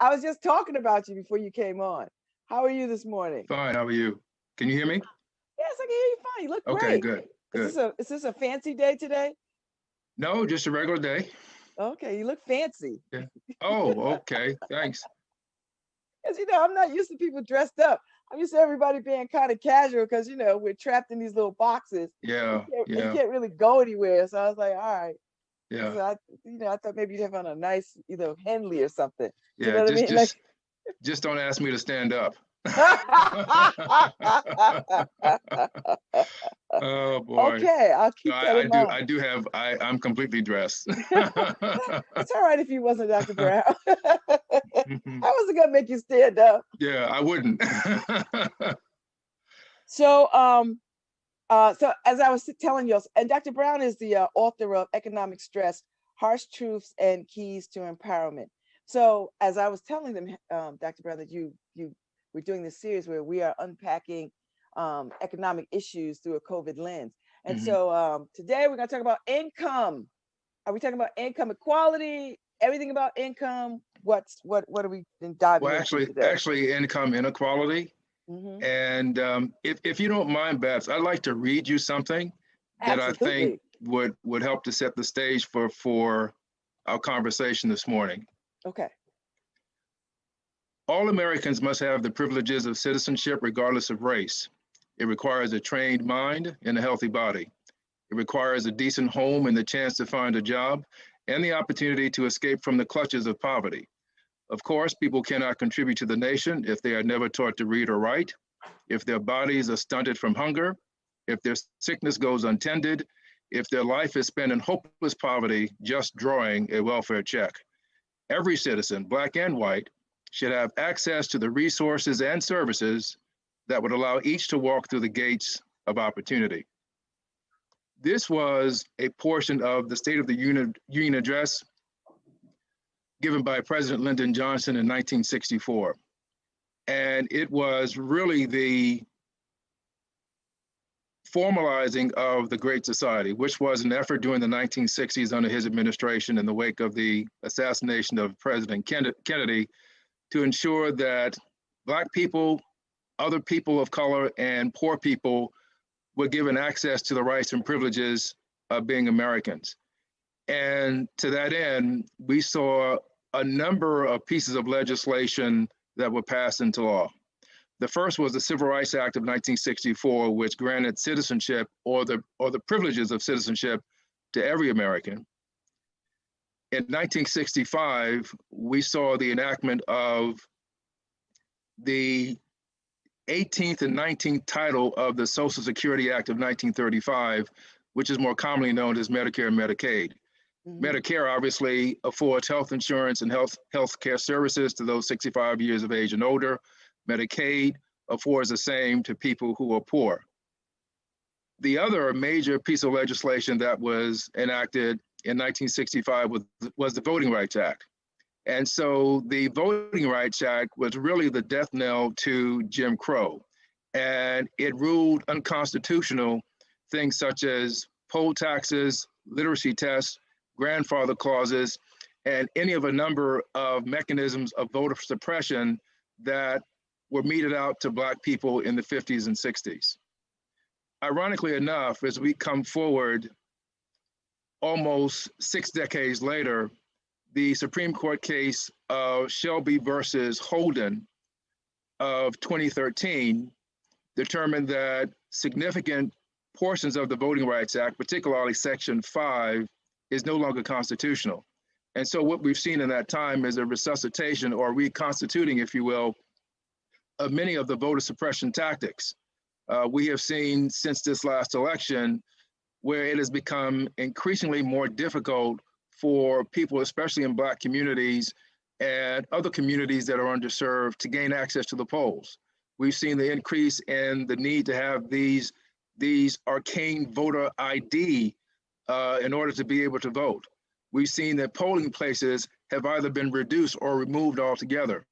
I was just talking about you before you came on. How are you this morning? Fine. How are you? Can you hear me? Yes, I can hear you fine. You look Okay, great. good, good. Is this a fancy day today? No, just a regular day. Okay, you look fancy. Yeah. Oh, okay. Thanks. Because I'm not used to people dressed up. I'm used to everybody being kind of casual because we're trapped in these little boxes. You Yeah, can't you yeah, can't really go anywhere. So I was like, all right. yeah, So I thought maybe you'd have on a nice, Henley or something. You yeah. know what I Just, mean? Like just, just don't ask me to stand up. Oh boy. okay, I'll No, keep that in I mind. do have. I'm completely dressed. It's all right if you wasn't Dr. Brown. I wasn't gonna make you stand up. Yeah, I wouldn't. So so as I was telling you, and Dr. Brown is the author of Economic Stress: Harsh Truths and Keys to Empowerment. So as I was telling them, Dr. Brown, that you we're doing this series where we are unpacking economic issues through a COVID lens. And Mhm. so today we're going to talk about income. Are we talking about income equality? Everything about income? What are we diving Well, into today? actually, income inequality. Hmm. And if you don't mind, Babs, I'd like to read you something that I think Absolutely. would help to set the stage for our conversation this morning. Okay. All Americans must have the privileges of citizenship regardless of race. It requires a trained mind and a healthy body. It requires a decent home and the chance to find a job and the opportunity to escape from the clutches of poverty. Of course, people cannot contribute to the nation if they are never taught to read or write, if their bodies are stunted from hunger, if their sickness goes untended, if their life is spent in hopeless poverty just drawing a welfare check. Every citizen, black and white, should have access to the resources and services that would allow each to walk through the gates of opportunity. This was a portion of the State of the Union address given by President Lyndon Johnson in 1964. And it was really the formalizing of the Great Society, which was an effort during the 1960s under his administration in the wake of the assassination of President Kennedy to ensure that Black people, other people of color, and poor people were given access to the rights and privileges of being Americans. And to that end, we saw a number of pieces of legislation that were passed into law. The first was the Civil Rights Act of 1964, which granted citizenship or the privileges of citizenship to every American. In 1965, we saw the enactment of the 18th and 19th title of the Social Security Act of 1935, which is more commonly known as Medicare and Medicaid. Hmm. Medicare obviously affords health insurance and health care services to those 65 years of age and older. Medicaid affords the same to people who are poor. The other major piece of legislation that was enacted in 1965 was the Voting Rights Act. And so the Voting Rights Act was really the death knell to Jim Crow. And it ruled unconstitutional things such as poll taxes, literacy tests, grandfather clauses, and any of a number of mechanisms of voter suppression that were meted out to Black people in the 50s and 60s. Ironically enough, as we come forward almost 6 decades later, the Supreme Court case of Shelby versus Holden of 2013 determined that significant portions of the Voting Rights Act, particularly Section 5, is no longer constitutional. And so what we've seen in that time is a resuscitation or reconstituting, if you will, of many of the voter suppression tactics. We have seen since this last election where it has become increasingly more difficult for people, especially in Black communities and other communities that are underserved, to gain access to the polls. We've seen the increase in the need to have these arcane voter ID in order to be able to vote. We've seen that polling places have either been reduced or removed altogether.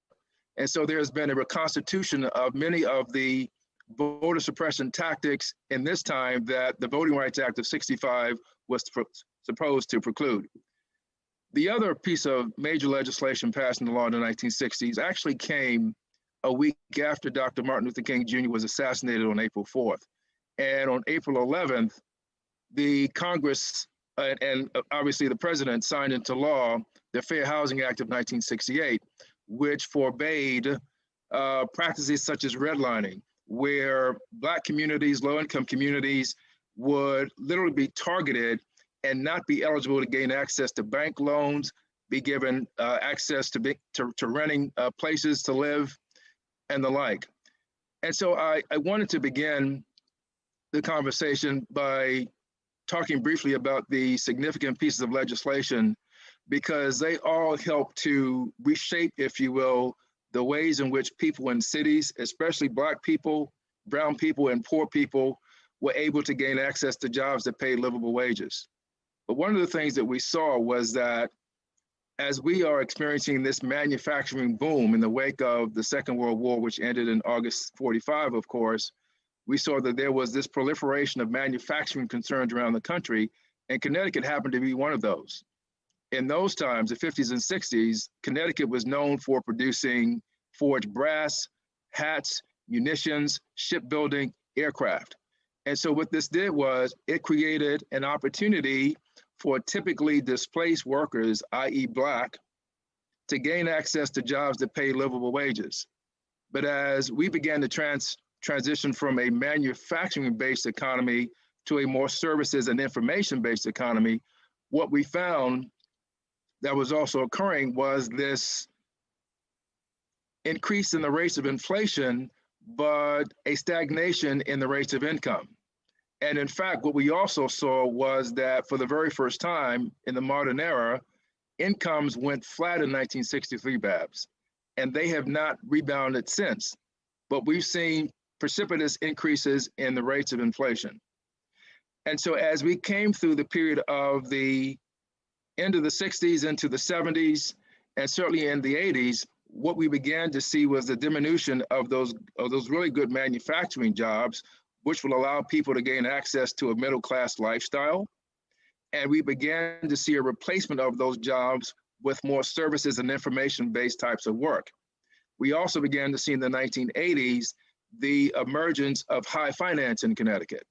And so there's been a reconstitution of many of the voter suppression tactics in this time that the Voting Rights Act of 65 was supposed to preclude. The other piece of major legislation passed into law in the 1960s actually came a week after Dr. Martin Luther King Jr. was assassinated on April 4th. And on April 11th, the Congress and obviously the president signed into law the Fair Housing Act of 1968, which forbade practices such as redlining, where Black communities, low-income communities would literally be targeted and not be eligible to gain access to bank loans, be given access to renting places to live and the like. And so I wanted to begin the conversation by talking briefly about the significant pieces of legislation, because they all help to reshape, if you will, the ways in which people in cities, especially Black people, brown people, and poor people, were able to gain access to jobs that paid livable wages. But one of the things that we saw was that as we are experiencing this manufacturing boom in the wake of the Second World War, which ended in August 45, of course, we saw that there was this proliferation of manufacturing concerns around the country, and Connecticut happened to be one of those. In those times, the 50s and 60s, Connecticut was known for producing forged brass, hats, munitions, shipbuilding, aircraft. And so what this did was it created an opportunity for typically displaced workers, i.e. Black, to gain access to jobs that pay livable wages. But as we began to transition from a manufacturing-based economy to a more services and information-based economy, what we found that was also occurring was this increase in the rates of inflation, but a stagnation in the rates of income. And in fact, what we also saw was that for the very first time in the modern era, incomes went flat in 1963, Babz, and they have not rebounded since. But we've seen precipitous increases in the rates of inflation. And so as we came through the period of the end of the 60s into the 70s, and certainly in the 80s, what we began to see was the diminution of those really good manufacturing jobs, which will allow people to gain access to a middle-class lifestyle. And we began to see a replacement of those jobs with more services and information-based types of work. We also began to see in the 1980s the emergence of high finance in Connecticut.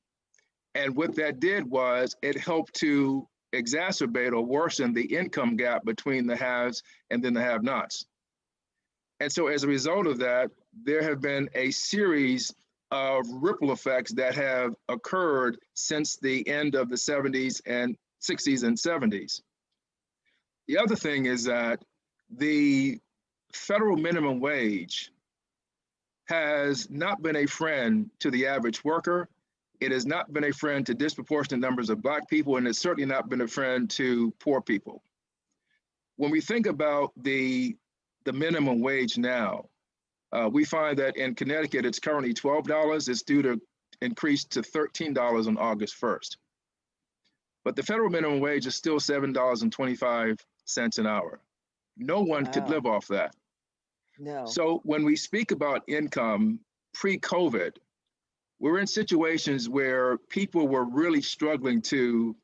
And what that did was it helped to exacerbate or worsen the income gap between the haves and then the have-nots. And so as a result of that, there have been a series of ripple effects that have occurred since the end of the 70s and 60s and 70s. The other thing is that the federal minimum wage has not been a friend to the average worker. It has not been a friend to disproportionate numbers of Black people, and it's certainly not been a friend to poor people. When we think about the minimum wage now, we find that in Connecticut, it's currently $12. It's due to increase to $13 on August 1st. But the federal minimum wage is still $7.25 an hour. No one could live off that. No. So when we speak about income pre-COVID, we're in situations where people were really struggling to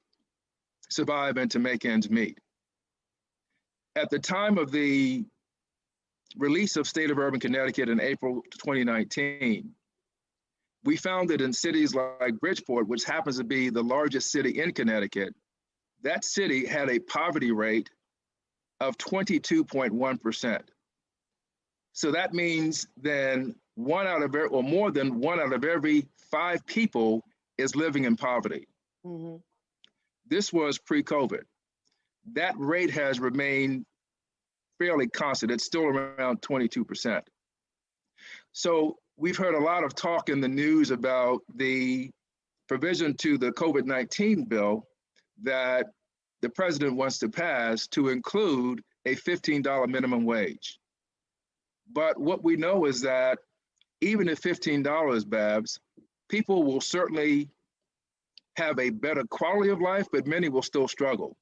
survive and to make ends meet. At the time of the release of State of Urban Connecticut in April 2019, we found that in cities like Bridgeport, which happens to be the largest city in Connecticut, that city had a poverty rate of 22.1%. So that means then more than one out of every 5 people is living in poverty. Mm-hmm. This was pre-COVID. That rate has remained fairly constant. It's still around 22%. So we've heard a lot of talk in the news about the provision to the COVID-19 bill that the president wants to pass to include a $15 minimum wage. But what we know is that even at $15, Babz, people will certainly have a better quality of life, but many will still struggle.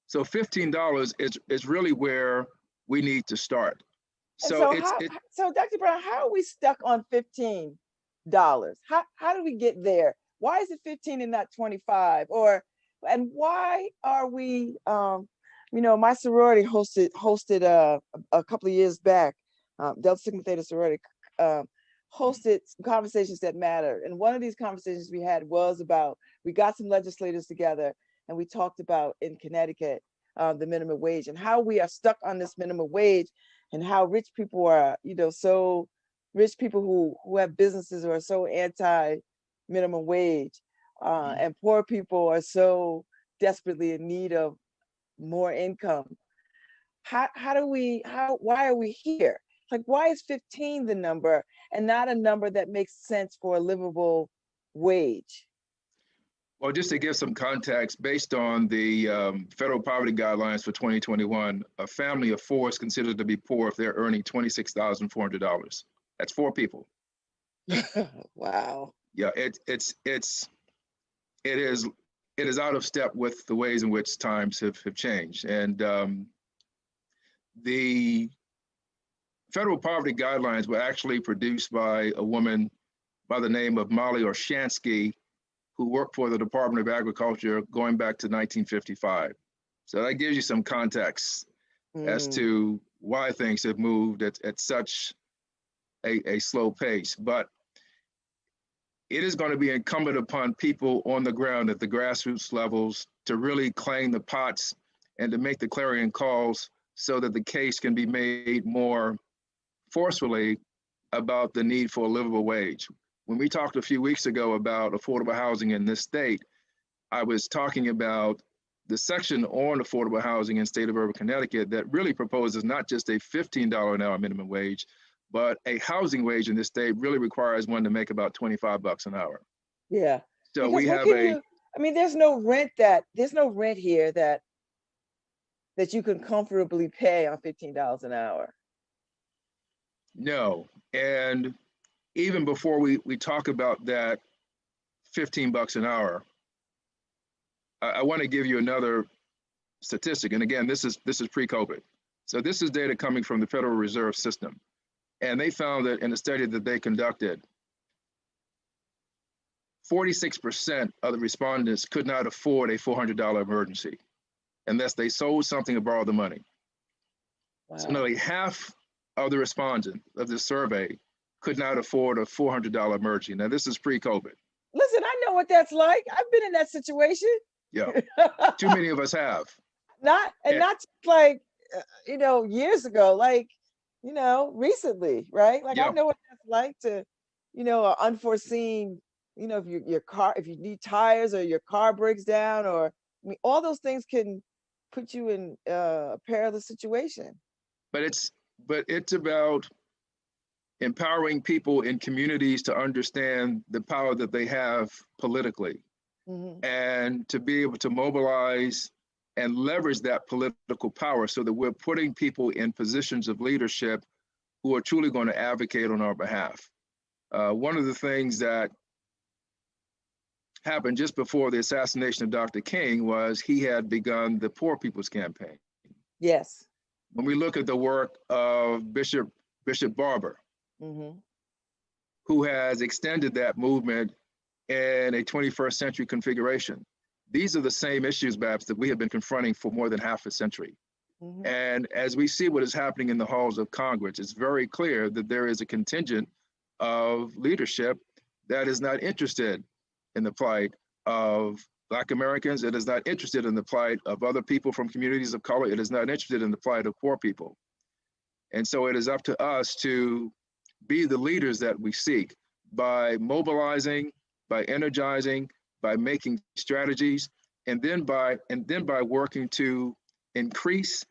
So $15 is really where we need to start. So Dr. Brown, how are we stuck on $15? How do we get there? Why is it 15 and not 25? And why are we My sorority hosted a couple of years back, Delta Sigma Theta sorority hosted Conversations That Matter. And one of these conversations we had was about, we got some legislators together and we talked about in Connecticut, the minimum wage and how we are stuck on this minimum wage, and how rich people are, so rich people who have businesses are so anti minimum wage, and poor people are so desperately in need of more income. Why are we here? Like, why is 15 the number and not a number that makes sense for a livable wage? Well, just to give some context, based on the federal poverty guidelines for 2021, a family of four is considered to be poor if they're earning $26,400. That's four people. Wow. Yeah, it is out of step with the ways in which times have changed. And the federal poverty guidelines were actually produced by a woman by the name of Molly Orshansky, who worked for the Department of Agriculture going back to 1955. So that gives you some context as to why things have moved at such a slow pace. But it is going to be incumbent upon people on the ground at the grassroots levels to really claim the pots and to make the clarion calls so that the case can be made more forcefully about the need for a livable wage. When we talked a few weeks ago about affordable housing in this state, I was talking about the section on affordable housing in state of urban Connecticut that really proposes not just a $15 an hour minimum wage, but a housing wage in this state really requires one to make about $25 an hour. Yeah. So because we have there's no rent here that you can comfortably pay on $15 an hour. No. And even before we talk about that $15 an hour, I want to give you another statistic. And again, this is pre-COVID. So this is data coming from the Federal Reserve System. And they found that in a study that they conducted, 46% of the respondents could not afford a $400 emergency unless they sold something or borrowed the money. Wow. So nearly half of the respondents of this survey could not afford a $400 emergency. Now, this is pre-COVID. Listen, I know what that's like. I've been in that situation. Yeah, too many of us have. Not like, years ago, like, recently, right? Like, yeah. I know what that's like to, unforeseen, if you need tires or your car breaks down, or, all those things can put you in a perilous situation. But it's about empowering people in communities to understand the power that they have politically, and to be able to mobilize and leverage that political power so that we're putting people in positions of leadership who are truly going to advocate on our behalf. One of the things that happened just before the assassination of Dr. King was he had begun the Poor People's Campaign. Yes. When we look at the work of Bishop Barber, who has extended that movement in a 21st century configuration. These are the same issues, Babz, that we have been confronting for more than half a century. And as we see what is happening in the halls of Congress, it's very clear that there is a contingent of leadership that is not interested in the plight of Black Americans. It is not interested in the plight of other people from communities of color. It is not interested in the plight of poor people. And so it is up to us to be the leaders that we seek by mobilizing, by energizing, by making strategies, and then by working to increase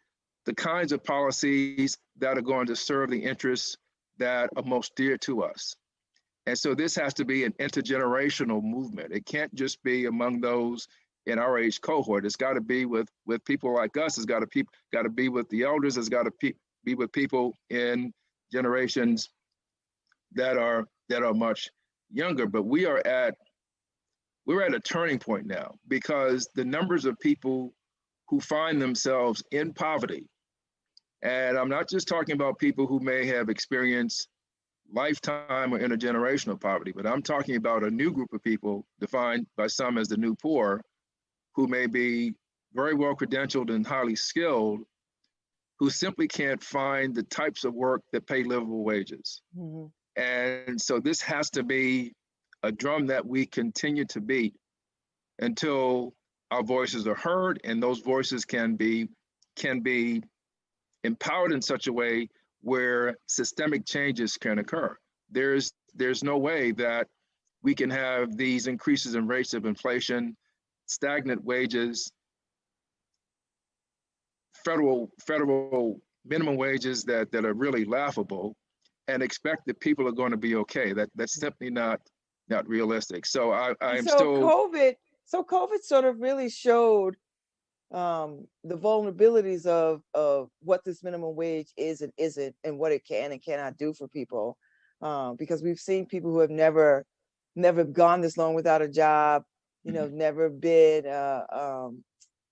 the kinds of policies that are going to serve the interests that are most dear to us. And so this has to be an intergenerational movement. It can't just be among those in our age cohort. It's got to be with people like us. It's got to be with the elders. It's got to be with people in generations that are much younger. But we're at a turning point now, because the numbers of people who find themselves in poverty, and I'm not just talking about people who may have experienced lifetime or intergenerational poverty, but I'm talking about a new group of people defined by some as the new poor, who may be very well credentialed and highly skilled, who simply can't find the types of work that pay livable wages. Mm-hmm. And so this has to be a drum that we continue to beat until our voices are heard, and those voices can be empowered in such a way where systemic changes can occur. There's no way that we can have these increases in rates of inflation, stagnant wages, federal minimum wages that are really laughable, and expect that people are going to be okay. That's simply not realistic. So I And am so still. COVID sort of really showed the vulnerabilities of what this minimum wage is and isn't, and what it can and cannot do for people. Because we've seen people who have never gone this long without a job, never been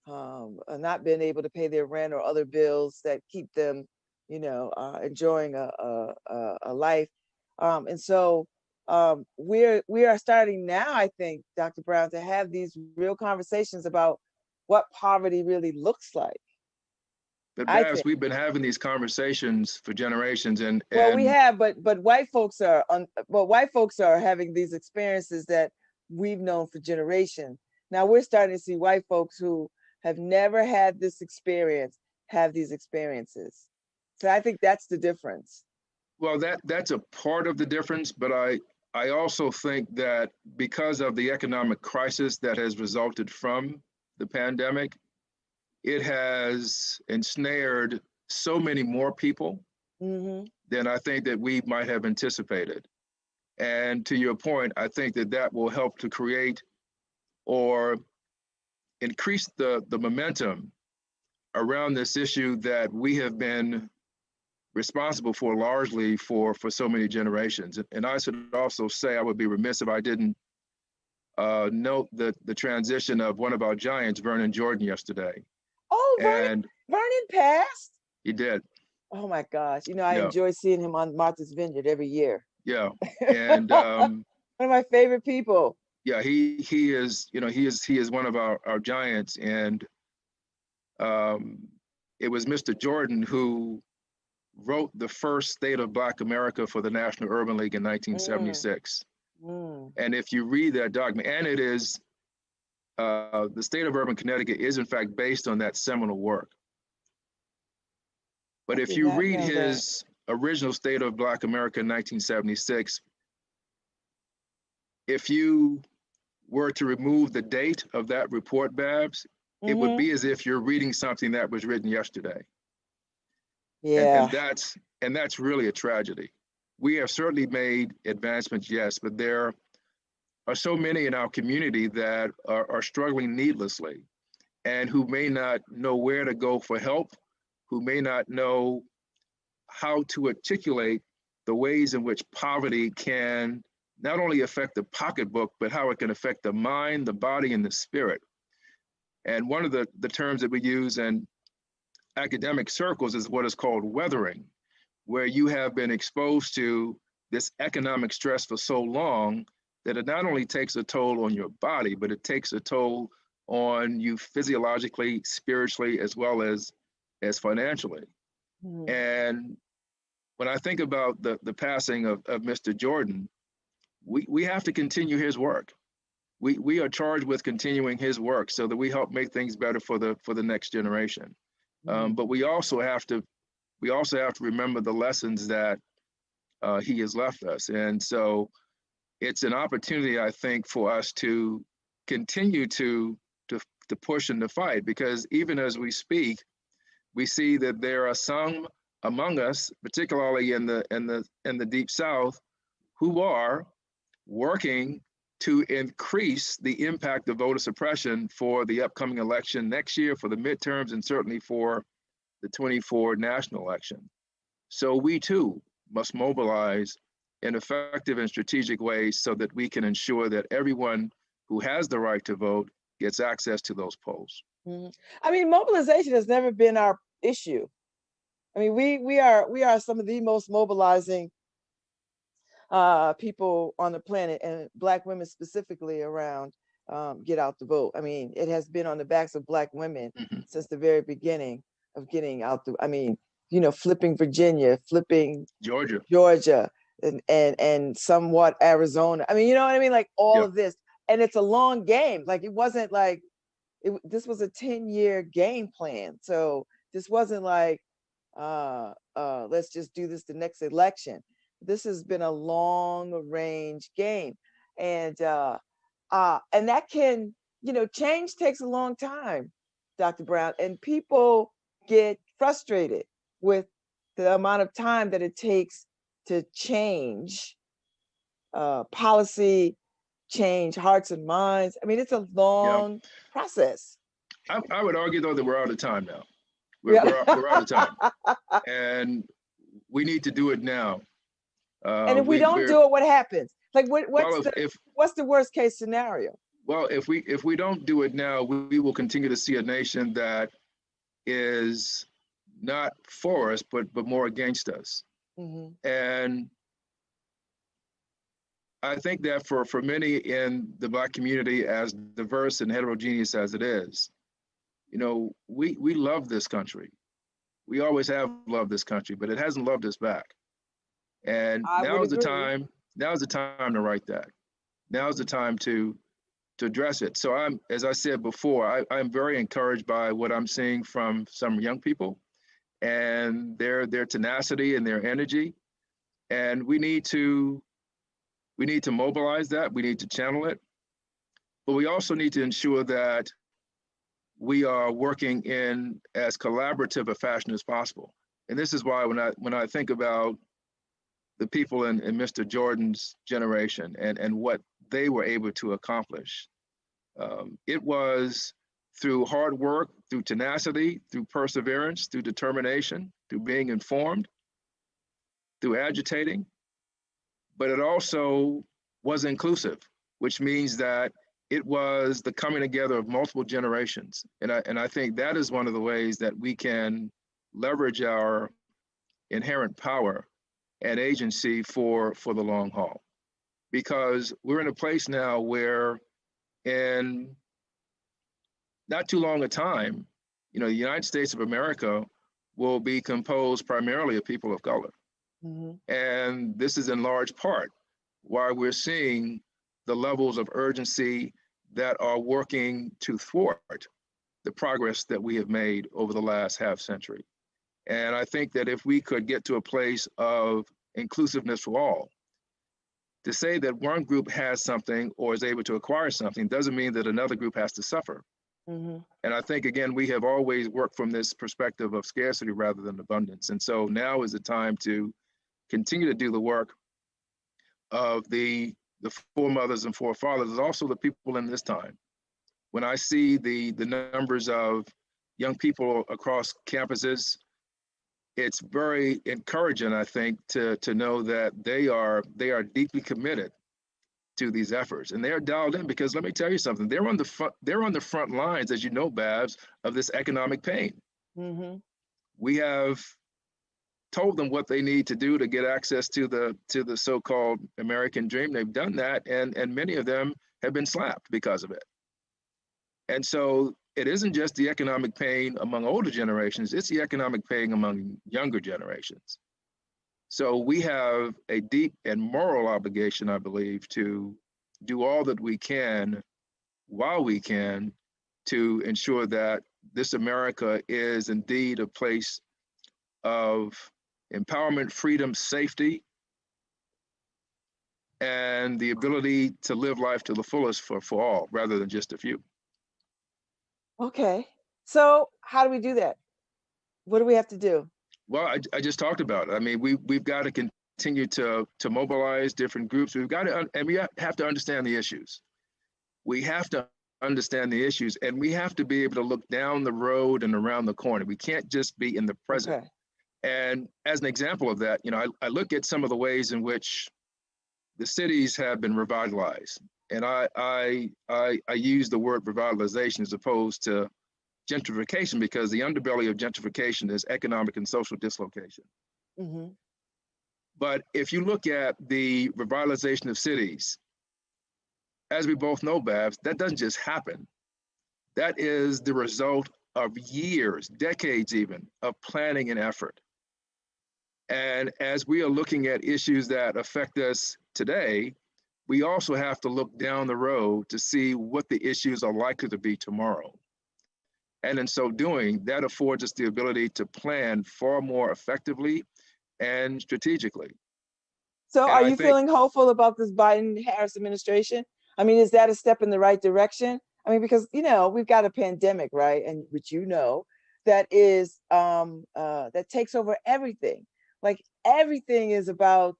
not been able to pay their rent or other bills that keep them, enjoying a life. And so we are starting now, I think, Dr. Brown, to have these real conversations about what poverty really looks like. But I Babz, think. we've been having these conversations for generations, and Well, we and have, but white folks are having these experiences that we've known for generations. Now we're starting to see white folks who have never had this experience have these experiences. So I think that's the difference. well, that's a part of the difference. But I also think that because of the economic crisis that has resulted from the pandemic, it has ensnared so many more people Mm-hmm. than I think that we might have anticipated. And to your point, I think that that will help to create or increase the momentum around this issue that we have been responsible for largely for so many generations. And I should also say, I would be remiss if I didn't note the transition of one of our giants, Vernon Jordan, yesterday. Oh, And Vernon passed. he did. Oh my gosh! I Yeah, enjoy seeing him on Martha's Vineyard every year. yeah. And One of my favorite people. yeah, he is, he is one of our giants. And um, it was Mr. Jordan who wrote the first State of Black America for the National Urban League in Mm, 1976. mm. And if you read that document, and it is, the State of Urban Connecticut is in fact based on that seminal work. But I if did you not read know that. his original State of Black America in 1976, if you were to remove the date of that report, Babz, it would Mm-hmm. be as if you're reading something that was written yesterday. And, Yeah. and that's and that's really a tragedy. We have certainly made advancements, yes, but there are so many in our community that are struggling needlessly and who may not know where to go for help, who may not know how to articulate the ways in which poverty can not only affect the pocketbook, but how it can affect the mind, the body, and the spirit. And one of the terms that we use in academic circles is what is called weathering, where you have been exposed to this economic stress for so long that it not only takes a toll on your body, but it takes a toll on you physiologically, spiritually, as well as financially. Mm-hmm. And when I think about the passing of Mr. Jordan, we have to continue his work. We are charged with continuing his work so that we help make things better for the next generation. Mm-hmm. But we also have to remember the lessons that he has left us. And so it's an opportunity, I think, for us to continue to push and to fight, because even as we speak, we see that there are some among us, particularly in the deep South, who are working to increase the impact of voter suppression for the upcoming election next year, for the midterms, and certainly for the 24 national election. So we too must mobilize in effective and strategic ways so that we can ensure that everyone who has the right to vote gets access to those polls. Mm-hmm. I mean, mobilization has never been our issue. I mean, we are some of the most mobilizing people on the planet, and Black women specifically around. get out the vote. I mean, it has been on the backs of Black women Mhm. since the very beginning of getting out the, I mean, flipping Virginia, flipping Georgia. Georgia, and somewhat Arizona. I mean, you know what I mean? Like all Yeah. of this. And it's a long game. Like it wasn't like this was a 10-year game plan. So this wasn't like let's just do this the next election. This has been a long range game. And that can, change takes a long time, Dr. Brown, and people get frustrated with the amount of time that it takes to change policy, change hearts and minds. I mean, it's a Yeah. long process. I would argue though that we're out of time now. Yeah. We're out of time, and we need to do it now. And if we don't We're do it, what happens? Like, well, what's the worst case scenario? well, if we don't do it now, we will continue to see a nation that is not for us, but more against us. Mm-hmm. And I think that for many in the Black community, as diverse and heterogeneous as it is, we love this country. We always have loved this country, but it hasn't loved us back. And I would agree. now is the time to write that. Now is the time to address it. So as I said before, I'm very encouraged by what I'm seeing from some young people and their tenacity and their energy. And we need to mobilize that. We need to channel it. But we also need to ensure that we are working in as collaborative a fashion as possible. And this is why when I think about the people in Mr. Jordan's generation and what they were able to accomplish, it was through hard work, through tenacity, through perseverance, through determination, through being informed, through agitating, but it also was inclusive, which means that it was the coming together of multiple generations. And I think that is one of the ways that we can leverage our inherent power and agency for the long haul. Because we're in a place now where in not too long a time, the United States of America will be composed primarily of people of color. Mm-hmm. And this is in large part why we're seeing the levels of urgency that are working to thwart the progress that we have made over the last half century. And I think that if we could get to a place of inclusiveness for all, to say that one group has something or is able to acquire something doesn't mean that another group has to suffer. Mm-hmm. And I think, again, we have always worked from this perspective of scarcity rather than abundance. And so now is the time to continue to do the work of the foremothers and forefathers, also the people in this time. When I see the numbers of young people across campuses, it's very encouraging, I think, to know that they are deeply committed to these efforts, and they are dialed in because let me tell you something: they're on the front lines, as you know, Babz, of this economic pain. Mm-hmm. We have told them what they need to do to get access to the so-called American dream. They've done that, and many of them have been slapped because of it. And so it isn't just the economic pain among older generations, it's the economic pain among younger generations. So we have a deep and moral obligation, I believe, to do all that we can while we can to ensure that this America is indeed a place of empowerment, freedom, safety, and the ability to live life to the fullest for all, rather than just a few. Okay. So how do we do that? What do we have to do? Well, I just talked about it. I mean, we've got to continue to mobilize different groups. We've got to, and we have to understand the issues. We have to understand the issues, and we have to be able to look down the road and around the corner. We can't just be in the present. Okay. And as an example of that, I look at some of the ways in which the cities have been revitalized, and I use the word revitalization as opposed to gentrification, because the underbelly of gentrification is economic and social dislocation. Mm-hmm. But if you look at the revitalization of cities, as we both know, Babz, that doesn't just happen. That is the result of years, decades even, of planning and effort. And as we are looking at issues that affect us today, we also have to look down the road to see what the issues are likely to be tomorrow. And in so doing, that affords us the ability to plan far more effectively and strategically. So And are I you think, feeling hopeful about this Biden-Harris administration? I mean, is that a step in the right direction? I mean, because we've got a pandemic, right? And which that is that takes over everything. Like everything is about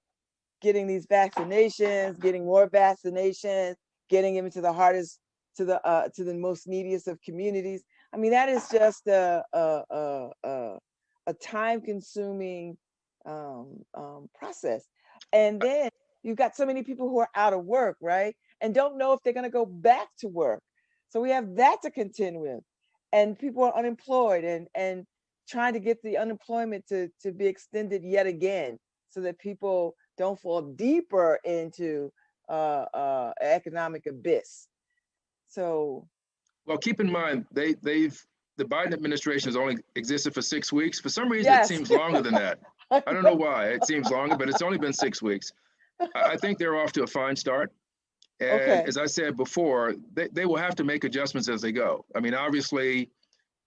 getting these vaccinations, getting more vaccinations, getting them into the hardest, to the most neediest of communities. I mean, that is just a time-consuming process. And then you've got so many people who are out of work, right? And don't know if they're going to go back to work. So we have that to contend with. And people are unemployed and trying to get the unemployment to be extended yet again so that people don't fall deeper into economic abyss. So, well, keep in mind, the Biden administration has only existed for 6 weeks. For some reason, it yes. seems longer than that. I don't know why it seems longer, but it's only been 6 weeks. I think they're off to a fine start. And Okay. as I said before, they will have to make adjustments as they go. I mean, obviously,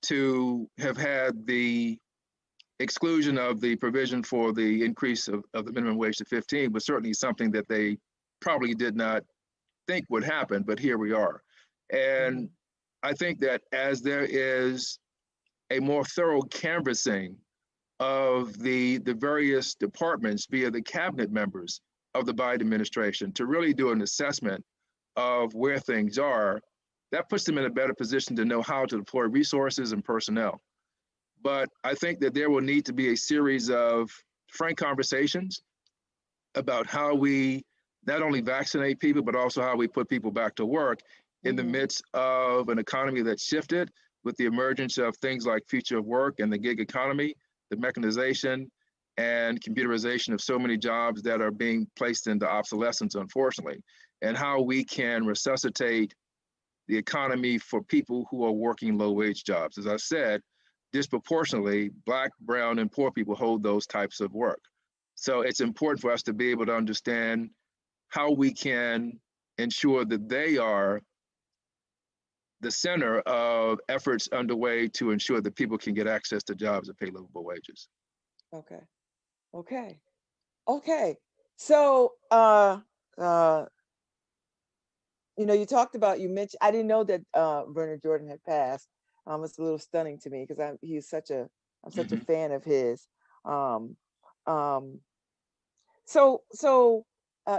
to have had the exclusion of the provision for the increase of the minimum wage to 15 was certainly something that they probably did not think would happen, but here we are. And I think that as there is a more thorough canvassing of the various departments via the cabinet members of the Biden administration to really do an assessment of where things are, that puts them in a better position to know how to deploy resources and personnel. But I think that there will need to be a series of frank conversations about how we not only vaccinate people, but also how we put people back to work in the midst of an economy that's shifted with the emergence of things like future of work and the gig economy, the mechanization and computerization of so many jobs that are being placed into obsolescence, unfortunately, and how we can resuscitate the economy for people who are working low wage jobs. As I said, disproportionately, Black, brown, and poor people hold those types of work. So it's important for us to be able to understand how we can ensure that they are the center of efforts underway to ensure that people can get access to jobs that pay livable wages. Okay. Okay. Okay. So, you mentioned, I didn't know that Bernard Jordan had passed. It's a little stunning to me because I'm such a Mm-hmm. fan of his. Um, um, so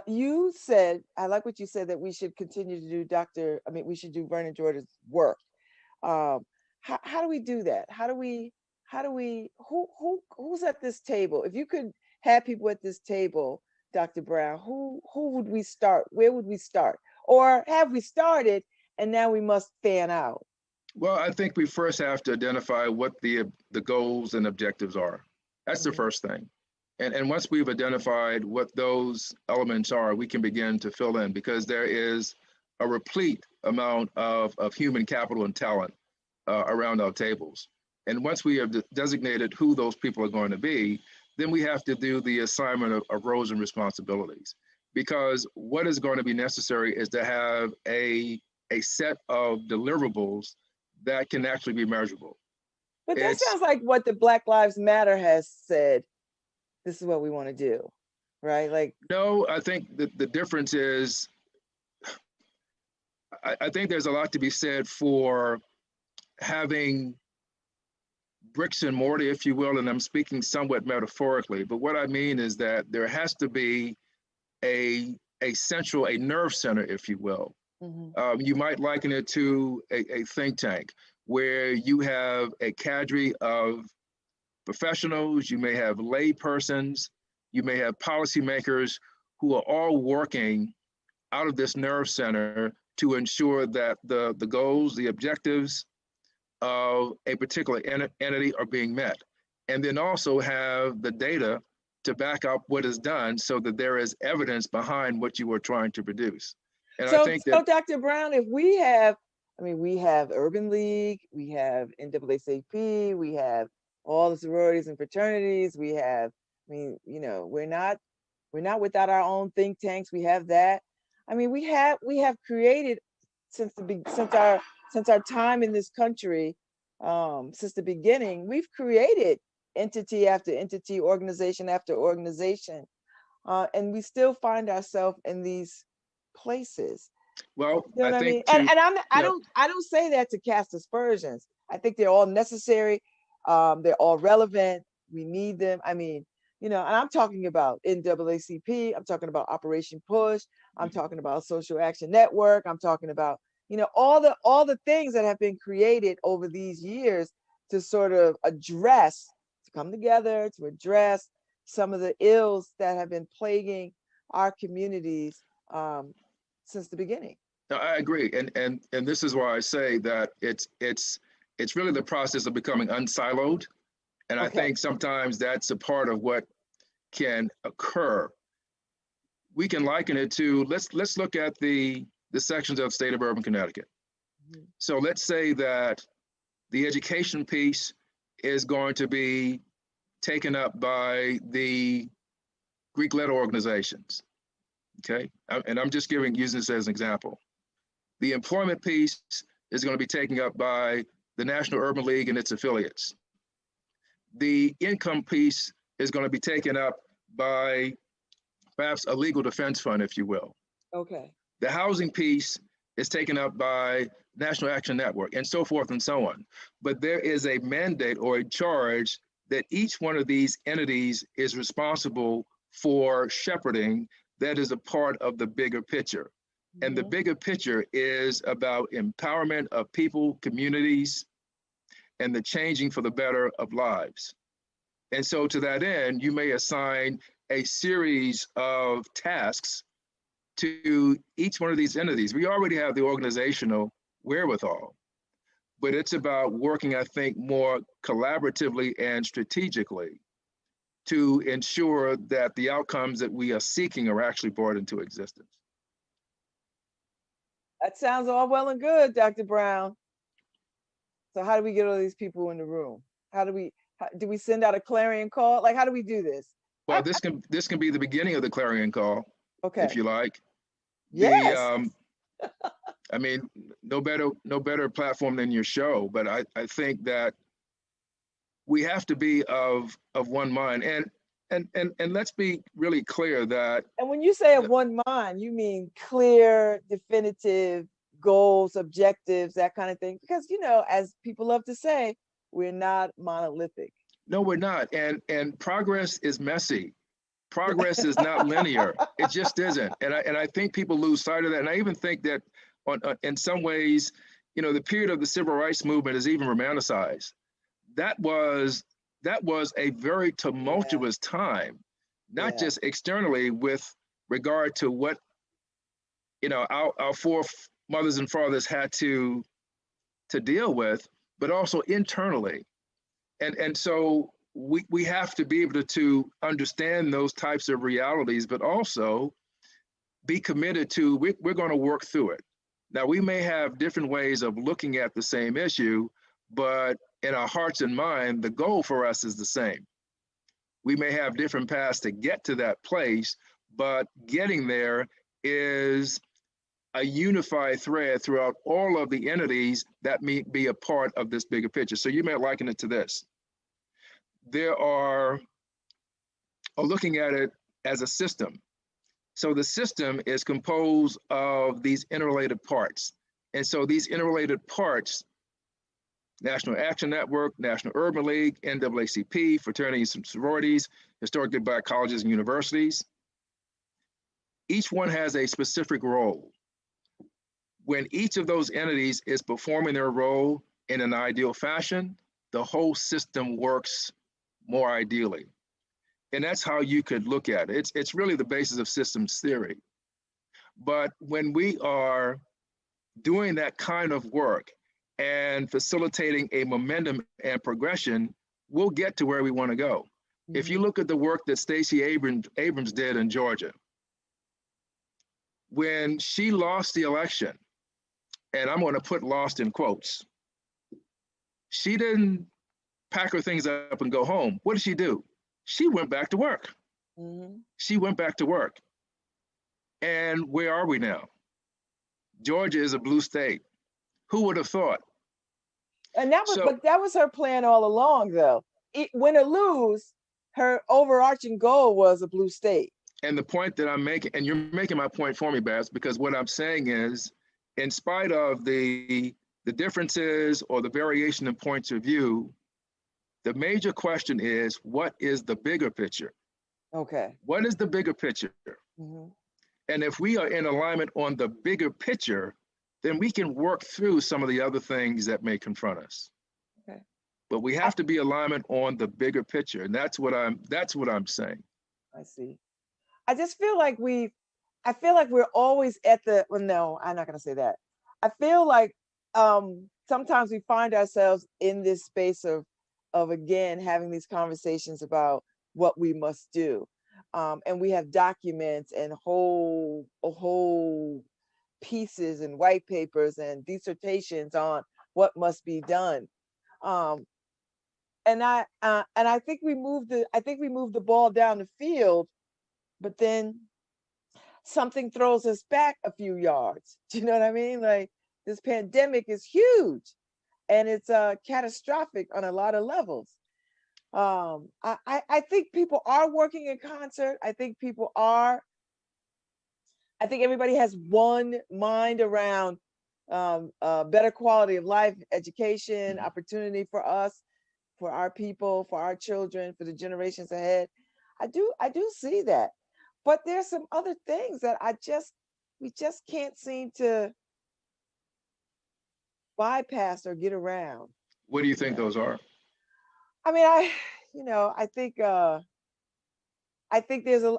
you said, I like what you said, that we should continue to we should do Vernon Jordan's work. Um, how do we do that? Who's at this table? If you could have people at this table, Dr. Brown, who would we start? Where would we start? Or have we started and now we must fan out? Well, I think we first have to identify what the goals and objectives are. That's the first thing. And once we've identified what those elements are, we can begin to fill in because there is a replete amount of human capital and talent around our tables. And once we have designated who those people are going to be, then we have to do the assignment of roles and responsibilities. Because what is going to be necessary is to have a set of deliverables that can actually be measurable. But that It's sounds like what the Black Lives Matter has said. This is what we want to do, right? Like, no, I think the difference is, I think there's a lot to be said for having bricks and mortar, if you will, and I'm speaking somewhat metaphorically, but what I mean is that there has to be a nerve center, if you will. You might liken it to a think tank where you have a cadre of professionals, you may have lay persons, you may have policymakers who are all working out of this nerve center to ensure that the goals, the objectives of a particular entity are being met. And then also have the data to back up what is done so that there is evidence behind what you are trying to produce. And I So, think that, Dr. Brown, if we have, I mean, we have Urban League, we have NAACP, we have all the sororities and fraternities, we have, I mean, you know, we're not without our own think tanks. We have that. I mean, we have created since our time in this country, since the beginning, we've created entity after entity, organization after organization, and we still find ourselves in these places. well, You know I what I think mean? to, yeah, I don't say that to cast aspersions. I think they're all necessary. They're all relevant. We need them. I mean, you know, and I'm talking about NAACP. I'm talking about Operation Push. I'm talking about Social Action Network. I'm talking about, you know, all the things that have been created over these years to sort of address, to come together to address some of the ills that have been plaguing our communities since the beginning. no, I agree. And this is why I say that it's really the process of becoming unsiloed. And I Okay. think sometimes that's a part of what can occur. We can liken it to, let's look at the sections of the state of urban Connecticut. Mhm. So let's say that the education piece is going to be taken up by the Greek-led organizations. Okay, and I'm just using this as an example. The employment piece is going to be taken up by the National Urban League and its affiliates. The income piece is going to be taken up by perhaps a legal defense fund, if you will. Okay. The housing piece is taken up by National Action Network, and so forth and so on. But there is a mandate or a charge that each one of these entities is responsible for shepherding, that is a part of the bigger picture. And the Mhm. bigger picture is about empowerment of people, communities, and the changing for the better of lives. And so to that end, you may assign a series of tasks to each one of these entities. We already have the organizational wherewithal, but it's about working, I think, more collaboratively and strategically to ensure that the outcomes that we are seeking are actually brought into existence. That sounds all well and good, Dr. Brown. So how do we get all these people in the room? Do we send out a clarion call? Like, how do we do this? Well, this can be the beginning of the clarion call, if Okay. you like. The Yes. I mean, no better platform than your show, but I think that we have to be of one mind, and let's be really clear that And when you say of one mind, you mean clear, definitive goals, objectives, that kind of thing. Because, you know, as people love to say, we're not monolithic. no, we're not, and progress is messy. Progress is not linear. It just isn't, and I think people lose sight of that. And I even think that in some ways, you know, the period of the civil rights movement is even romanticized. That was a very Yeah, tumultuous time, not yeah. just externally with regard to what, you know, our foremothers and fathers had to deal with, but also internally. And so we have to be able to understand those types of realities, but also be committed to, we're going to work through it. Now, we may have different ways of looking at the same issue, but in our hearts and mind, the goal for us is the same. We may have different paths to get to that place, but getting there is a unified thread throughout all of the entities that may be a part of this bigger picture. So you may liken it to this. There are, or looking at it as a system. So the system is composed of these interrelated parts. And so these interrelated parts, National Action Network, National Urban League, NAACP, fraternities and sororities, historically Black colleges and universities, each one has a specific role. When each of those entities is performing their role in an ideal fashion, the whole system works more ideally. And that's how you could look at it. It's really the basis of systems theory. But when we are doing that kind of work and facilitating a momentum and progression, we'll get to where we want to go. If you Mhm. look at the work that Stacey Abrams did in Georgia, when she lost the election, and I'm going to put lost in quotes, she didn't pack her things up and go home. What did she do? She went back to work. She went back to work. And where are we now? Georgia is a blue state. Who would have thought? And that was, but that was her plan all along, though. Win or lose, her overarching goal was a blue state. And the point that I'm making, and you're making my point for me, Babz, because what I'm saying is, in spite of the differences or the variation in points of view, the major question is, what is the bigger picture? Okay. What is the bigger picture? And if we are in alignment on the bigger picture, then we can work through some of the other things that may confront us. Okay. But we have to be alignment on the bigger picture, and that's what I'm saying. I see. I just feel like I feel like we're always at the, well, no, I'm not going to say that. I feel like sometimes we find ourselves in this space of again, having these conversations about what we must do. And we have documents and whole pieces and white papers and dissertations on what must be done. And I think we moved the ball down the field, but then something throws us back a few yards. Do you know what I mean? Like, this pandemic is huge and it's catastrophic on a lot of levels. I think people are working in concert. I think everybody has one mind around better quality of life, education, opportunity for us, for our people, for our children, for the generations ahead. I do see that. But there's some other things that we just can't seem to bypass or get around. What do you think those are? I mean, I think there's a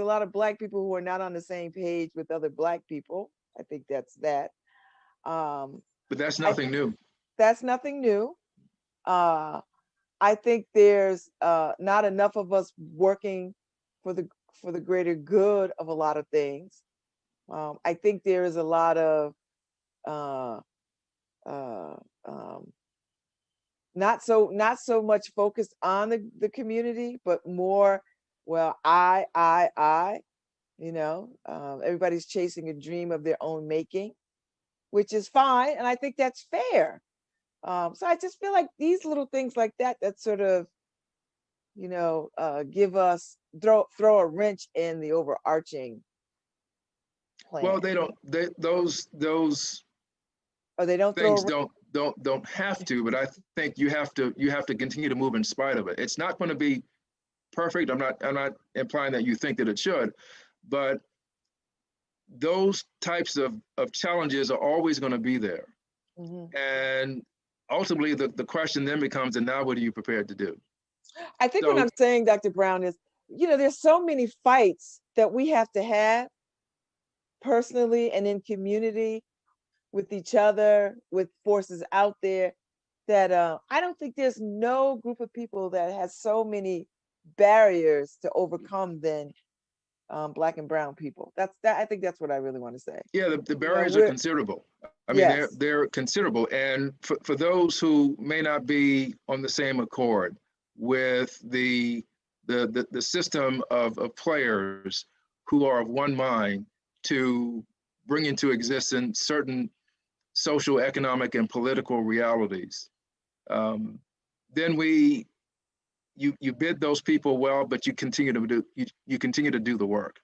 lot of Black people who are not on the same page with other Black people. I think that's that. But that's nothing new. That's nothing new. I think there's not enough of us working for the greater good of a lot of things. I think there is a lot of not so much focused on the community, but more, well, everybody's chasing a dream of their own making, which is fine, and I think that's fair. So I just feel like these little things like that sort of, give us, throw a wrench in the overarching plan. Well, those they don't things don't have to, but I think you have to continue to move in spite of it. It's not going to be perfect. I'm not implying that you think that it should, but those types of challenges are always going to be there. And ultimately the question then becomes, and now what are you prepared to do? I think what I'm saying, Dr. Brown, is, there's so many fights that we have to have personally and in community with each other, with forces out there, that I don't think there's no group of people that has so many barriers to overcome than Black and brown people. I think that's what I really want to say. Yeah, the barriers are considerable. I mean, yes, they're considerable. And for those who may not be on the same accord with the system of players who are of one mind to bring into existence certain social, economic, and political realities, then you bid those people well, but you continue to do the work.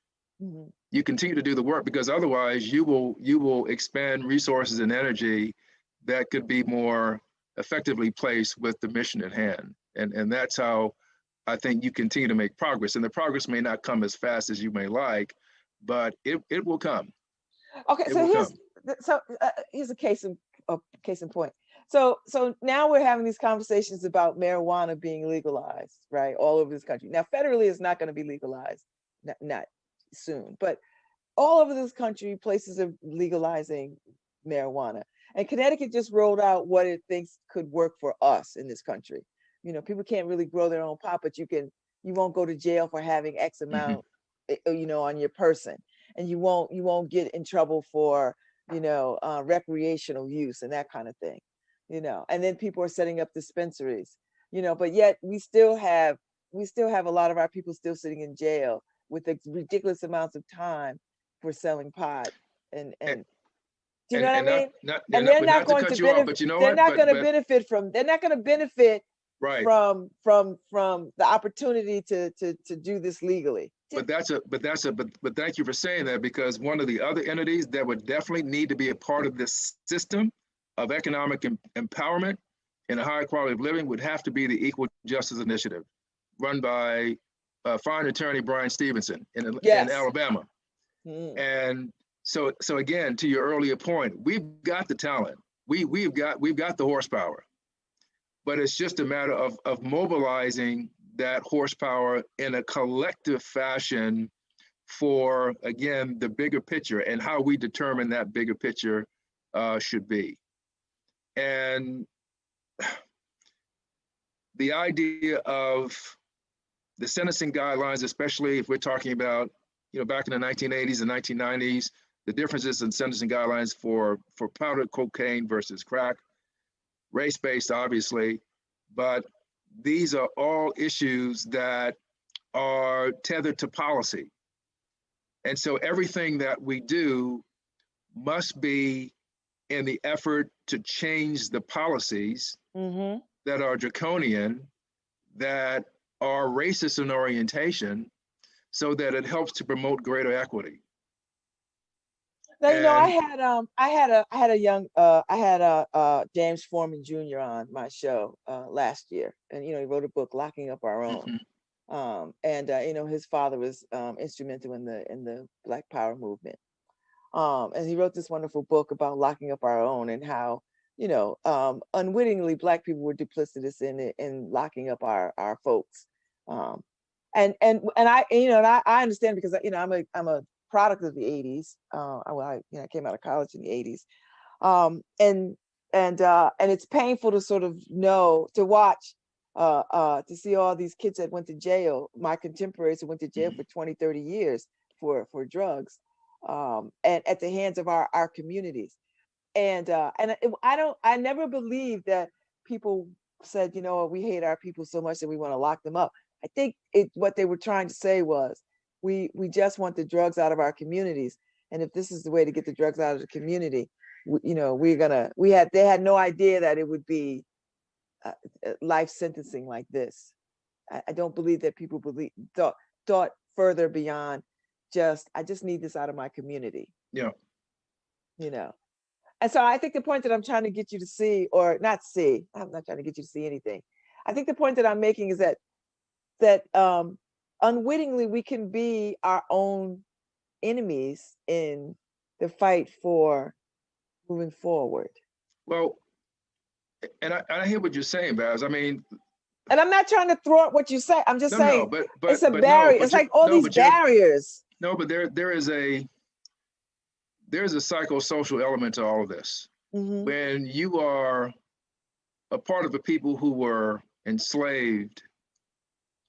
You continue to do the work, because otherwise you will expend resources and energy that could be more effectively placed with the mission at hand. And that's how I think you continue to make progress. And the progress may not come as fast as you may like, but it will come. Okay, here's a case in point. So now we're having these conversations about marijuana being legalized, right, all over this country. Now, federally, it's not going to be legalized, not soon, but all over this country, places are legalizing marijuana. And Connecticut just rolled out what it thinks could work for us in this country. People can't really grow their own pot, but you won't go to jail for having X amount, on your person. and you won't get in trouble for, recreational use and that kind of thing, and then people are setting up dispensaries, but yet we still have a lot of our people still sitting in jail with ridiculous amounts of time for selling pot. And do you know what I and mean? not, And but not to cut you off, but you know they're what? not going to benefit from, they're not going to benefit Right. from the opportunity to do this legally. But thank you for saying that, because one of the other entities that would definitely need to be a part of this system of economic empowerment and a higher quality of living would have to be the Equal Justice Initiative, run by fine attorney Brian Stevenson in Alabama. And so again, to your earlier point, we've got the talent, we've got the horsepower, but it's just a matter of mobilizing that horsepower in a collective fashion for, again, the bigger picture and how we determine that bigger picture should be. And the idea of the sentencing guidelines, especially if we're talking about, back in the 1980s and 1990s, the differences in sentencing guidelines for powdered cocaine versus crack, race-based, obviously, but these are all issues that are tethered to policy. And so everything that we do must be in the effort to change the policies that are draconian, that are racist in orientation, so that it helps to promote greater equity. Now, I had James Foreman Jr. on my show last year, and he wrote a book, Locking Up Our Own. And his father was instrumental in the Black Power movement, and he wrote this wonderful book about locking up our own, and how unwittingly Black people were duplicitous in locking up our folks. And I understand, because I'm a product of the 80s. I came out of college in the 80s, and it's painful to sort of to watch, to see all these kids that went to jail, my contemporaries who went to jail for 20, 30 years for drugs, and at the hands of our communities. And I never believed that people said, we hate our people so much that we want to lock them up. I think what they were trying to say was, we just want the drugs out of our communities, and if this is the way to get the drugs out of the community, they had no idea that it would be life sentencing like this. I don't believe that people thought further beyond I just need this out of my community. Yeah. And so I think the point that I'm trying to get you to see, or not see, I'm not trying to get you to see anything. I think the point that I'm making is that unwittingly we can be our own enemies in the fight for moving forward. Well, and I hear what you're saying, Babz. I mean, and I'm not trying to thwart what you say. I'm just saying, but it's a barrier. It's like all these barriers. No, but there is a psychosocial element to all of this. When you are a part of the people who were enslaved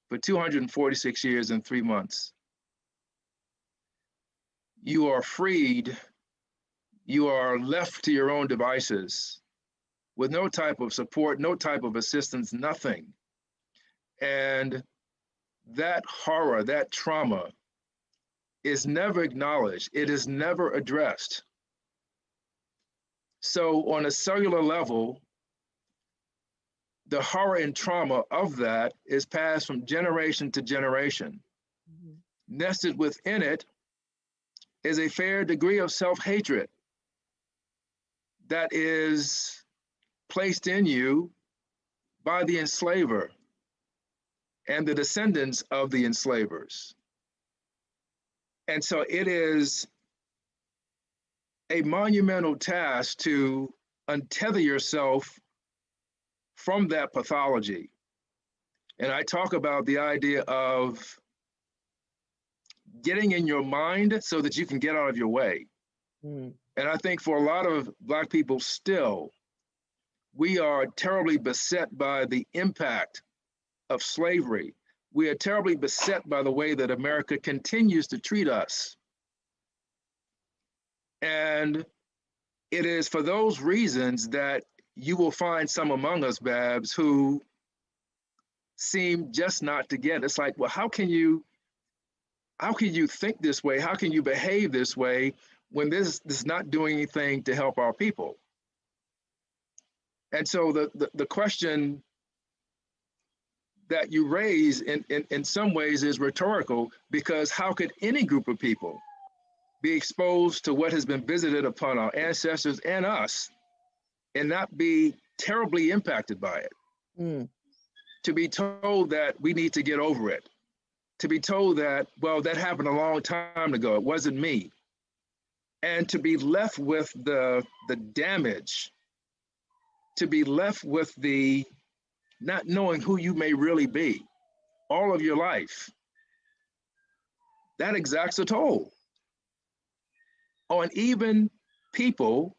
for 246 years and 3 months, you are freed, you are left to your own devices with no type of support, no type of assistance, nothing. And that horror, that trauma is never acknowledged. It is never addressed. So on a cellular level, the horror and trauma of that is passed from generation to generation. Nested within it is a fair degree of self-hatred that is placed in you by the enslaver and the descendants of the enslavers. And so it is a monumental task to untether yourself from that pathology. And I talk about the idea of getting in your mind so that you can get out of your way. And I think for a lot of Black people still, we are terribly beset by the impact of slavery. We are terribly beset by the way that America continues to treat us. And it is for those reasons that you will find some among us, Babz, who seem just not to get it. It's like, well, how can you think this way? How can you behave this way when this is not doing anything to help our people? And so the question that you raise in some ways is rhetorical, because how could any group of people be exposed to what has been visited upon our ancestors and us and not be terribly impacted by it? Mm. To be told that we need to get over it, to be told that, well, that happened a long time ago, it wasn't me, and to be left with the damage, to be left with the not knowing who you may really be all of your life, that exacts a toll on even people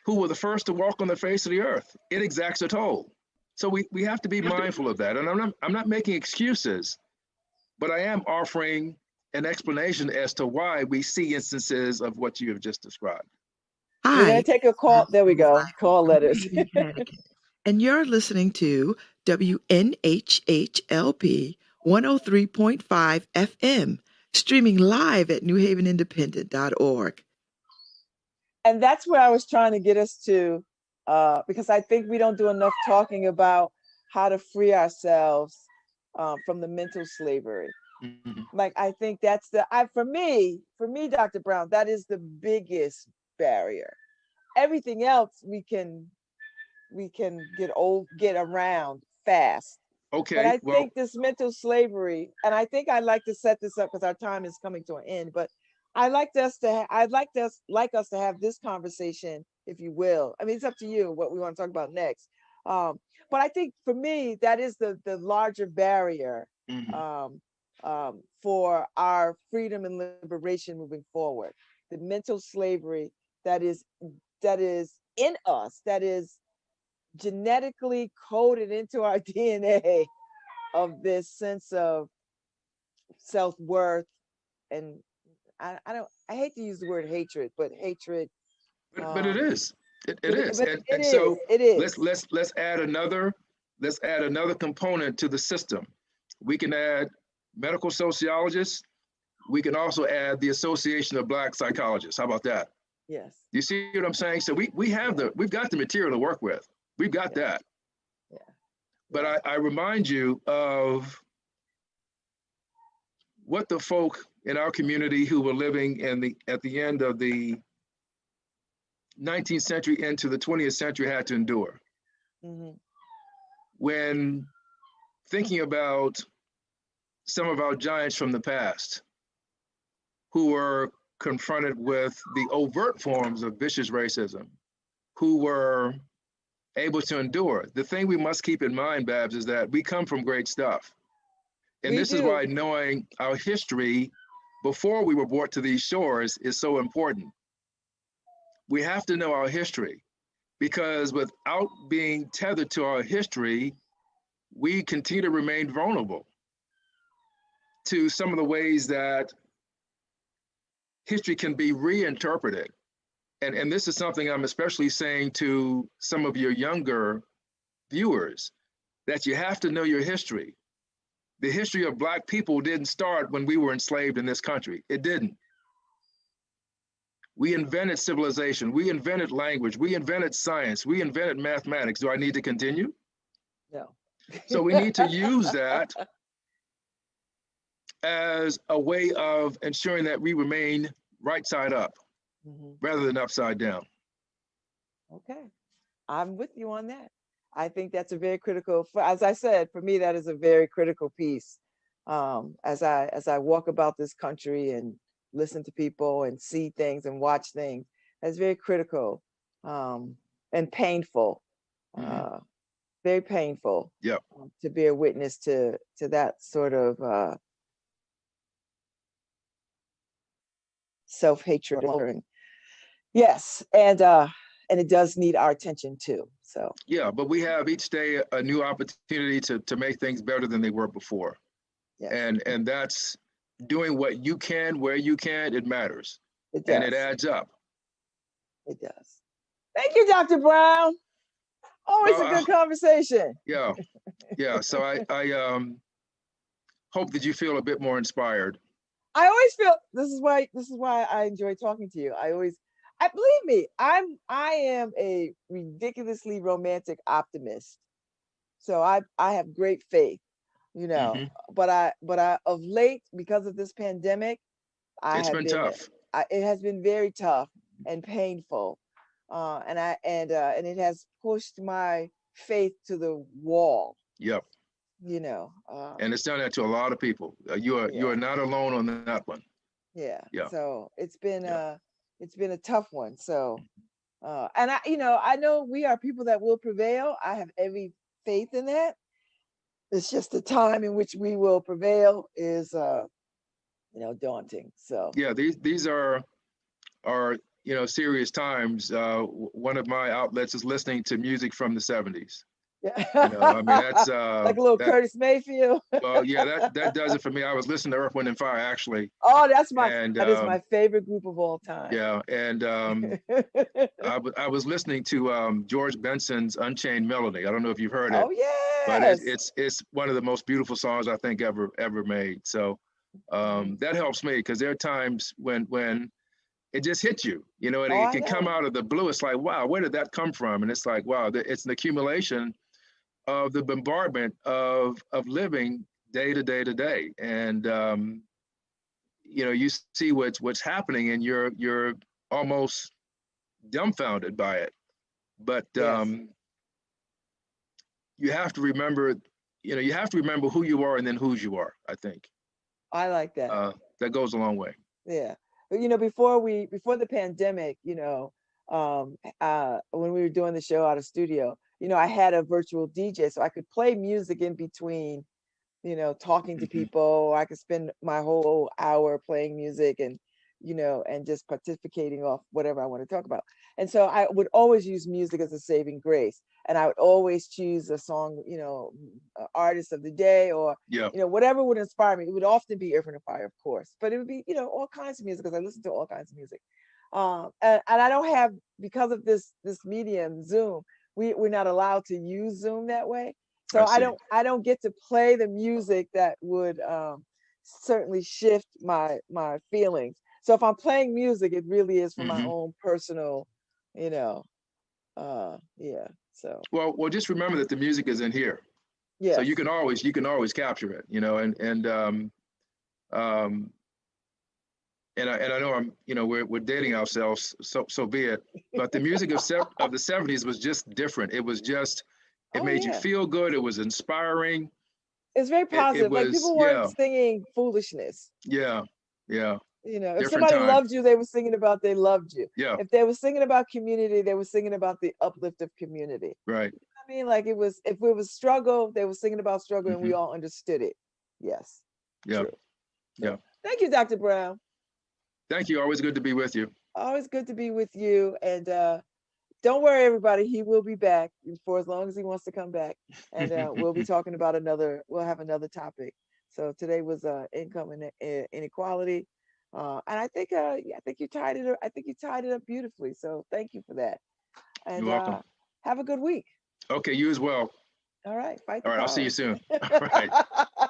who were the first to walk on the face of the earth. It exacts a toll. So we have to be mindful of that. And I'm not making excuses, but I am offering an explanation as to why we see instances of what you have just described. We're going to take a call. There we go. Call letters. And you're listening to WNHHLP 103.5 FM, streaming live at newhavenindependent.org. And that's where I was trying to get us to, because I think we don't do enough talking about how to free ourselves from the mental slavery. Mm-hmm. Like, I think that's for me, Dr. Brown, that is the biggest barrier. Everything else we can get around fast. Okay. But I think this mental slavery, and I think I'd like to set this up because our time is coming to an end, but I'd like us to have this conversation, if you will. I mean, it's up to you what we want to talk about next. But I think for me, that is the larger barrier for our freedom and liberation moving forward. The mental slavery that is in us, that is genetically coded into our DNA, of this sense of self-worth. And I hate to use the word hatred, but hatred. But it is. It is. So it is. Let's add another component to the system. We can add medical sociologists. We can also add the Association of Black Psychologists. How about that? Yes. You see what I'm saying? So we've got the material to work with. We've got that. Yeah. But I remind you of what the folk in our community who were living at the end of the 19th century into the 20th century had to endure. Mm-hmm. When thinking about some of our giants from the past who were confronted with the overt forms of vicious racism, who were able to endure. The thing we must keep in mind, Babz, is that we come from great stuff. And this is why knowing our history before we were brought to these shores is so important. We have to know our history, because without being tethered to our history, we continue to remain vulnerable to some of the ways that history can be reinterpreted. And this is something I'm especially saying to some of your younger viewers, that you have to know your history. The history of Black people didn't start when we were enslaved in this country. It didn't. We invented civilization. We invented language. We invented science. We invented mathematics. Do I need to continue? No. So we need to use that as a way of ensuring that we remain right side up rather than upside down. Okay, I'm with you on that. I think that's a very critical, as I said, for me, that is a very critical piece. As I walk about this country and listen to people and see things and watch things, that's very critical and painful, very painful. Yep. To bear witness to that sort of self-hatred. Yes, and it does need our attention too. So yeah, but we have each day a new opportunity to make things better than they were before. Yes. And that's doing what you can, where you can. It matters. It and it does. adds up. It does. Thank you, Dr. Brown. Always a Well, good conversation. yeah, yeah. So I hope that you feel a bit more inspired. I always feel this is why I enjoy talking to you. I believe me, I am a ridiculously romantic optimist. So I have great faith, you know, Hmm. but I of late, because of this pandemic, I It's have been been tough. it has been very tough and painful. And it has pushed my faith to the wall, Yep. you know. And it's done that to a lot of people. You Yeah. are not alone on that one. Yeah. Yeah. So Yeah. it's been a tough one. So and I know we are people that will prevail. I have every faith in that. It's just the time in which we will prevail is daunting. So Yeah. These are serious times. One of my outlets is listening to music from the 70s. yeah. I mean that's Like a little that. Curtis Mayfield. Well, yeah, that does it for me. I was listening to Earth, Wind and Fire actually, Oh, and that is my favorite group of all time. yeah, and I was listening to George Benson's Unchained Melody. I don't know if you've heard it, Oh but yes. it's one of the most beautiful songs I think ever made. So Mhm. that helps me because there are times when it just hits you, and Oh, it I can come know. out of the blue. It's like, wow, where did that come from? And it's like, wow, it's an accumulation of the bombardment of living day to day to day, and you see what's happening, and you're almost dumbfounded by it. But Yes, you have to remember, you have to remember who you are and then whose you are. I think I like that. that goes a long way. Yeah. But before the pandemic, when we were doing the show out of studio, I had a virtual DJ so I could play music in between, talking to Hmm. people, or I could spend my whole hour playing music and just pontificating off whatever I want to talk about. And so I would always use music as a saving grace. And I would always choose a song, artist of the day, or, Yeah. whatever would inspire me. It would often be Earth, Wind and Fire, of course, but it would be, all kinds of music because I listen to all kinds of music. And I don't have, because of this medium, Zoom, we're not allowed to use Zoom that way. I So see. I don't get to play the music that would certainly shift my feelings. So if I'm playing music, it really is for my Hmm. own personal, you know, yeah. So Well, just remember that the music is in here, so yes. you can always capture it. Um, and I know we're dating ourselves, so be it. But the music of the 70s was just different. It Oh made you yeah. feel good. It was inspiring. It's very It positive. Like was, people weren't yeah, singing foolishness. yeah, yeah. If Different somebody time. loved you, they were singing about they loved you. Yeah, If they were singing about community, they were singing about the uplift of community. right. I mean, like if it was struggle, they were singing about struggle and we Hmm. all understood it. Yes, Yeah, true. yeah. So thank you, Dr. Brown. Thank you. Always good to be with you. Always good to be with you. And don't worry, everybody, he will be back for as long as he wants to come back. And we'll be talking about we'll have another topic. So today was income inequality. And I think you tied it up. I think you tied it up beautifully. So thank you for that. You're And welcome. have a good week. Okay, you as well. All right, fight All the right, I'll see you power. soon. All right.